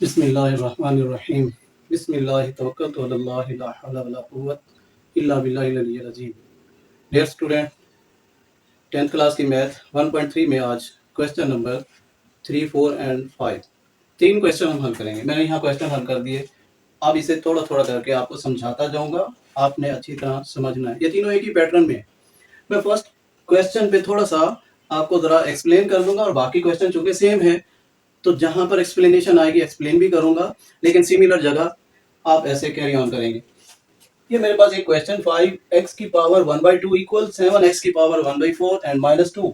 बिस्मिल्लाहिर्रहमानिर्रहीम। बिस्मिल्लाहि तवक्कलतु अलल्लाहि ला हौला वला कुव्वता इल्ला बिल्लाहिल अलिय्यिल अज़ीम। डियर स्टूडेंट, 10th क्लास की मैथ 1.3 में आज क्वेश्चन नंबर 3, 4 एंड 5 तीन क्वेश्चन हम हल करेंगे। मैंने यहाँ क्वेश्चन हल कर दिए। अब इसे थोड़ा थोड़ा करके आपको समझाता जाऊंगा, आपने अच्छी तरह समझना है। ये तीनों एक ही पैटर्न में है। मैं फर्स्ट क्वेश्चन पे थोड़ा सा आपको ज़रा एक्सप्लेन कर दूंगा और बाकी क्वेश्चन चूंकि सेम है तो जहां पर एक्सप्लेनेशन आएगी एक्सप्लेन भी करूंगा, लेकिन सिमिलर जगह आप ऐसे कैरी ऑन करेंगे। ये मेरे पास एक क्वेश्चन 5x की पावर 1/2 इक्वल 7x की पावर 1/4 एंड -2।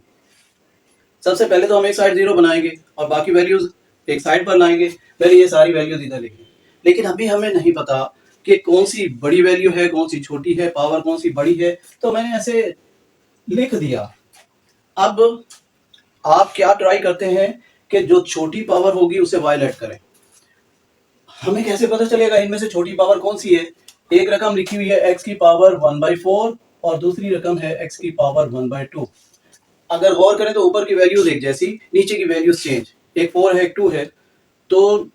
सबसे पहले तो हम एक साइड 0 बनाएंगे और बाकी वैल्यूज एक साइड पर लाएंगे। पहले ये सारी वैल्यूज इधर लिखेंगे, लेकिन अभी हमें नहीं पता कि कौन सी बड़ी वैल्यू है, कौन सी छोटी है, पावर कौन सी बड़ी है, तो मैंने ऐसे लिख दिया। अब आप क्या ट्राई करते हैं कि जो छोटी पावर होगी उसे वायलेट करें। हमें कैसे पता चलेगा इनमें से छोटी पावर कौन सी है? एक रकम लिखी हुई है x की पावर 1/4 और दूसरी रकम है x की पावर 1/2। अगर गौर करें तो ऊपर की वैल्यूज एक जैसी, नीचे की वैल्यूज चेंज। एक 4 है, एक 2 है। तो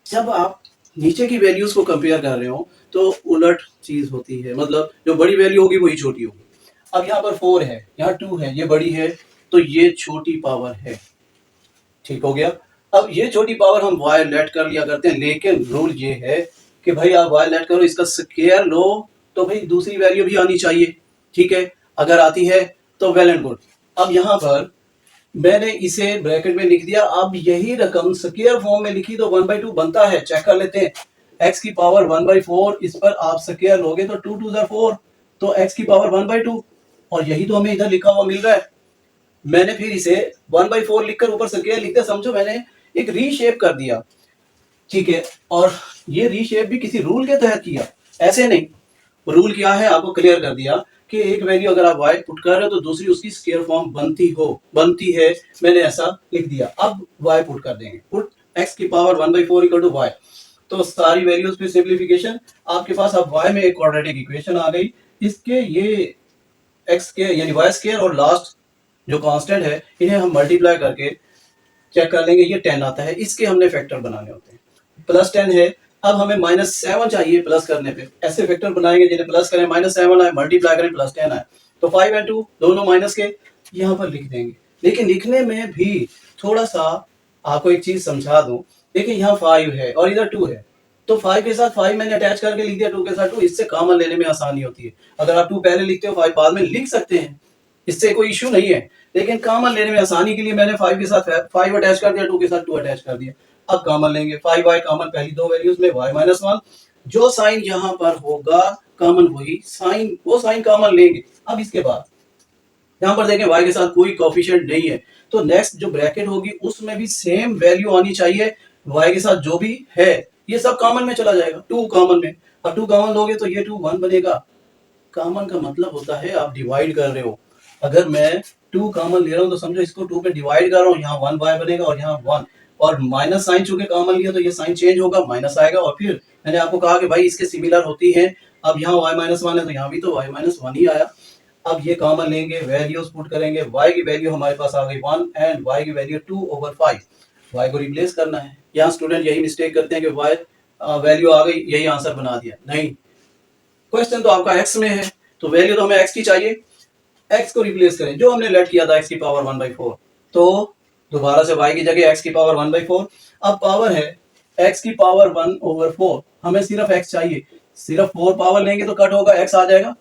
जब आप नीचे की वैल्यूज को कंपेयर कर रहे हो तो उलट चीज होती है, मतलब जो बड़ी वैल्यू होगी वही छोटी होगी। अब यहाँ पर 4 है, यहाँ 2 है, ये बड़ी है, तो ये छोटी पावर है। ठीक हो गया। अब ये छोटी पावर हम वायलेट कर लिया करते हैं, लेकिन रूल ये है कि भाई आप वायलेट करो, इसका स्क्वायर लो तो भाई दूसरी वैल्यू भी आनी चाहिए। ठीक है, अगर आती है तो वेल एंड गुड। अब यहां पर मैंने इसे ब्रैकेट में लिख दिया। अब यही रकम स्क्वायर फॉर्म में लिखी तो 1/2 बनता है। चेक कर लेते हैं। x की पावर 1/4, इस पर आप स्क्वायर लोगे तो 2 2 4, तो x की पावर 1/2, और यही तो हमें इधर लिखा हुआ मिल रहा है। मैंने फिर इसे 1/4 लिखकर ऊपर स्क्वायर लिख दिया। समझो मैंने एक रीशेप कर दिया। ठीक है, और ये रीशेप भी किसी रूल के तहत किया, ऐसे नहीं। रूल क्या है आपको क्लियर कर दिया कि एक वैल्यू अगर आप y पुट कर रहे हो तो दूसरी उसकी स्क्वायर फॉर्म बनती है। मैंने ऐसा लिख दिया। अब y पुट कर देंगे। पुट x की पावर 1/4 इक्वल टू y, तो सारी वैल्यूज पे सिंप्लीफिकेशन आपके पास। अब y में एक क्वाड्रेटिक इक्वेशन आ गई। इसके ये x के यानी y स्क्वायर और लास्ट जो कांस्टेंट है, इन्हें हम मल्टीप्लाई करके चेक कर लेंगे। ये 10 आता है, इसके हमने फैक्टर बनाने होते हैं। +10 है। अब हमें -7 चाहिए प्लस करने पे। ऐसे फैक्टर बनाएंगे जिन्हें प्लस करें -7 आए, मल्टीप्लाई करें +10 आए, तो 5 और 2 दोनों माइनस के यहाँ पर लिख देंगे। लेकिन लिखने में भी थोड़ा सा आपको एक चीज समझा दूं। देखिए यहाँ 5 है और इधर 2 है, तो 5 के साथ 5 मैंने अटैच करके लिख दिया, 2 के साथ 2। इससे कॉमन लेने में आसानी होती है। अगर आप 2 पहले लिखते हो 5 बाद में लिख सकते हैं, इससे कोई इश्यू नहीं है। लेकिन कॉमन लेने में आसानी के लिए मैंने 5 के साथ 5 अटैच कर दिया, 2 के साथ 2 अटैच कर दिया। अब कॉमन लेंगे। 5y कॉमन पहली दो वैल्यूज में, y -1। जो साइन यहां पर होगा कॉमन वही साइन, वो साइन कॉमन लेंगे। अब इसके बाद यहां पर देखें y के साथ कोई कोफिशिएंट नहीं है, तो नेक्स्ट जो ब्रैकेट होगी उसमें भी सेम वैल्यू आनी चाहिए। y के साथ जो भी है ये सब कॉमन में चला जाएगा, 2 कॉमन में। अब 2 कॉमन लोगे तो ये 2 1 बनेगा। कॉमन का मतलब होता है आप डिवाइड कर रहे हो। अगर मैं 2 कॉमन ले रहा हूं तो समझो इसको 2 पे डिवाइड कर रहा हूं। यहाँ 1y बनेगा और यहाँ 1, और माइनस साइन चूंकि कॉमन लिया तो ये साइन चेंज होगा, माइनस आएगा। और फिर मैंने आपको कहा कि भाई इसके सिमिलर होती है। अब यहाँ y -1 है तो यहाँ भी तो y -1 ही आया। अब ये कॉमन लेंगे, वैल्यूज पुट करेंगे। y की वैल्यू हमारे पास आ गई 1 एंड y की वैल्यू 2/5। y को रिप्लेस करना है। यहाँ स्टूडेंट यही मिस्टेक करते हैं कि y वैल्यू आ गई, यही आंसर बना दिया। नहीं, क्वेश्चन तो आपका x में है, तो वैल्यू तो हमें x की चाहिए। x को रिप्लेस करें, जो हमने लेट किया था x की पावर 1/4, तो दोबारा से y की जगह x की पावर 1/4। अब पावर है x की पावर 1/4, हमें सिर्फ x चाहिए। सिर्फ 4 पावर लेंगे तो कट होगा, x आ जाएगा।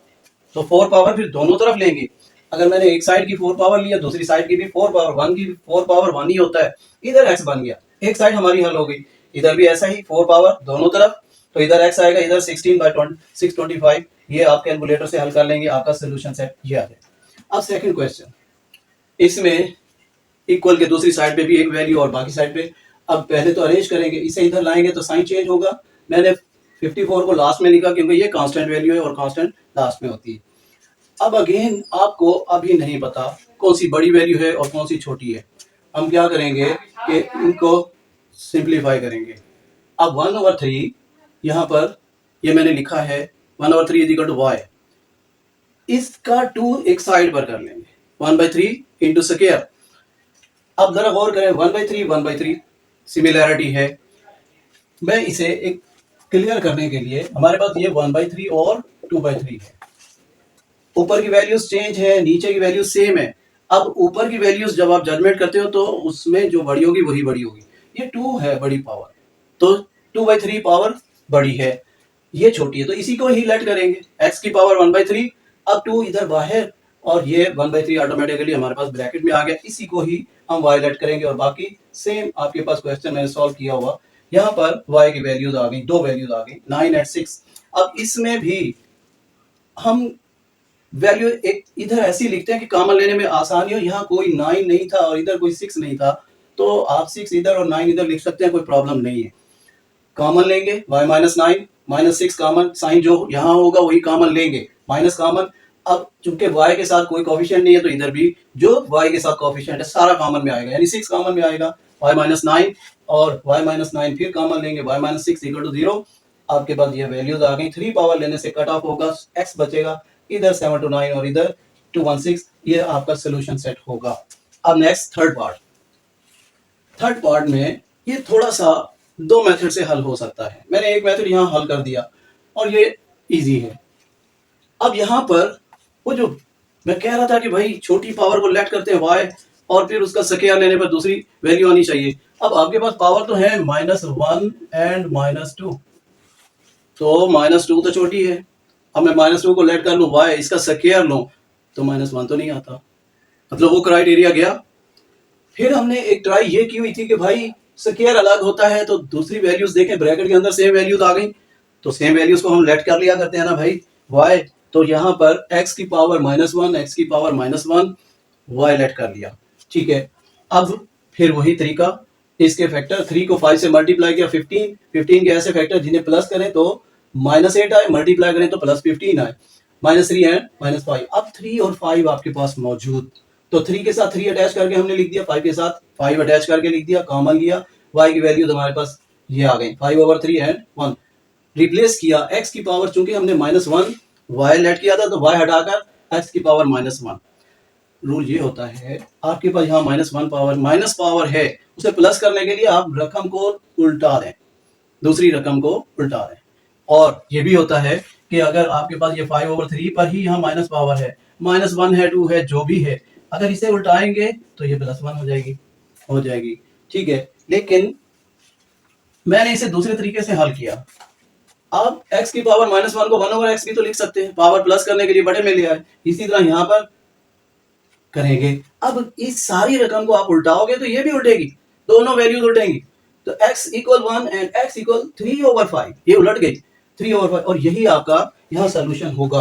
तो 4 पावर फिर दोनों तरफ लेंगे। अगर मैंने एक साइड की 4 पावर लिया, दूसरी साइड की भी 4 पावर, 1 की 4 पावर 1 ही होता है। इधर x बन गया, एक साइड हमारी हल हो गई। इधर भी ऐसा ही 4 पावर दोनों तरफ, तो इधर x आएगा, इधर 16/625। ये आप कैलकुलेटर से हल कर लेंगे, आपका सोल्यूशन सेट ये आ जाएगा। अब सेकंड क्वेश्चन, इसमें इक्वल के दूसरी साइड पे भी एक वैल्यू और बाकी साइड पे। अब पहले तो अरेंज करेंगे, इसे इधर लाएंगे तो साइन चेंज होगा। मैंने 54 को लास्ट में लिखा क्योंकि ये कांस्टेंट वैल्यू है और कांस्टेंट लास्ट में होती है। अब अगेन आपको अभी नहीं पता कौन सी बड़ी वैल्यू है और कौन सी छोटी है। हम क्या करेंगे कि इनको सिंप्लीफाई करेंगे। अब 1/3 यहाँ पर ये मैंने लिखा है, 1/3 इज इक्वल टू y। इसका 2 एक साइड पर कर लेंगे, 1/3 इंटू स्क्वायर। अब जरा गौर करें, 1/3 1/3 सिमिलैरिटी है। मैं इसे एक क्लियर करने के लिए, हमारे पास ये 1/3 और 2/3 है। ऊपर की वैल्यूज चेंज है, नीचे की वैल्यूज सेम है। अब ऊपर की वैल्यूज जब आप जजमेंट करते हो तो उसमें जो बड़ी होगी वही बड़ी होगी। ये 2 है बड़ी पावर, तो 2/3 पावर बड़ी है, ये छोटी है, तो इसी को ही लेट करेंगे। x की पावर 1/3, अब 2 इधर बाहर, और ये 1/3 ऑटोमेटिकली हमारे पास ब्रैकेट में आ गया, इसी को ही हम y लेट करेंगे। और बाकी सेम आपके पास क्वेश्चन मैंने सॉल्व किया हुआ, यहाँ पर y की वैल्यूज आ गई, दो वैल्यूज आ गई 9 और 6। अब इसमें भी हम वैल्यू एक इधर ऐसी लिखते हैं कि कॉमन लेने में आसानी हो। यहाँ कोई 9 नहीं था और इधर कोई 6 नहीं था, तो आप 6 इधर और 9 इधर लिख सकते हैं, कोई प्रॉब्लम नहीं है। कॉमन लेंगे y minus 9 minus 6 common, sign जो यहाँ होगा वही कॉमन लेंगे, माइनस कॉमन। अब चूंकि y के साथ कोई कोफिशिएंट नहीं है तो इधर भी जो y के साथ कोफिशिएंट है सारा कॉमन में आएगा, यानी 6 कॉमन में आएगा, y माइनस 9 और y माइनस 9 फिर कॉमन लेंगे, y माइनस 6 इक्वल टू 0। आपके पास ये वैल्यूज आ गई। 3 पावर लेने से कट ऑफ होगा, x बचेगा, इधर 7 to 9 और इधर 216, ये आपका सोल्यूशन सेट होगा। अब नेक्स्ट थर्ड पार्ट में ये थोड़ा सा दो मेथड से हल हो सकता है। मैंने एक मेथड यहाँ हल कर दिया और ये इजी है। अब यहाँ पर वो जो मैं कह रहा था कि भाई छोटी पावर को लेट करते हैं y और फिर उसका स्क्वायर लेने पर दूसरी वैल्यू आनी चाहिए। अब आपके पास पावर तो है -1 एंड -2, तो -2 तो छोटी है। अब मैं -2 को लेट कर लूं, y इसका स्क्वायर लूं तो -1 तो नहीं आता, मतलब वो क्राइटेरिया गया। फिर हमने एक ट्राई ये की हुई थी कि भाई स्क्वायर अलग होता है तो दूसरी वैल्यूज देखें, ब्रैकेट के अंदर सेम वैल्यूज आ गई, तो सेम वैल्यूज को हम लेट कर लिया करते हैं ना भाई y। तो यहाँ पर x की पावर -1, x की पावर -1, y लेट कर लिया, ठीक है। अब फिर वही तरीका, इसके फैक्टर 3 को 5 से मल्टीप्लाई किया, 15 के ऐसे फैक्टर जिन्हें प्लस करें तो -8 आए, मल्टीप्लाई करें तो +15 आए, -3 एंड -5। अब 3 और 5 आपके पास मौजूद, तो 3 के साथ 3 अटैच करके हमने लिख दिया, 5 के साथ 5 अटैच करके लिख दिया, कॉमन लिया, y की वैल्यू हमारे पास ये आ गई 5/3 एंड 1। रिप्लेस किया, x की पावर चूंकि हमने -1 y लेट किया था तो y हटाकर x की पावर -1। रूल ये होता है, आपके पास यहाँ -1 पावर माइनस पावर है, उसे प्लस करने के लिए आप रकम को उल्टा दें, दूसरी रकम को उल्टा दें। और ये भी होता है कि अगर आपके पास ये 5/3 पर ही यहाँ माइनस पावर है, -1 है, 2 है, जो भी है, अगर इसे उल्टाएंगे तो ये +1 हो जाएगी, ठीक है। लेकिन मैंने इसे दूसरे तरीके से हल किया। अब x की पावर -1 को 1/x भी तो लिख सकते हैं, पावर प्लस करने के लिए बड़े में ले आए, इसी तरह यहाँ पर करेंगे। अब इस सारी रकम को आप उल्टाओगे तो ये भी उल्टेगी, दोनों वैल्यूज उल्टेंगी, तो x = 1 एंड x = 3/5, ये उलट गई 3/5, और यही आपका यहाँ सोल्यूशन होगा।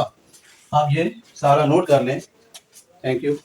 आप ये सारा नोट कर लें। Thank you.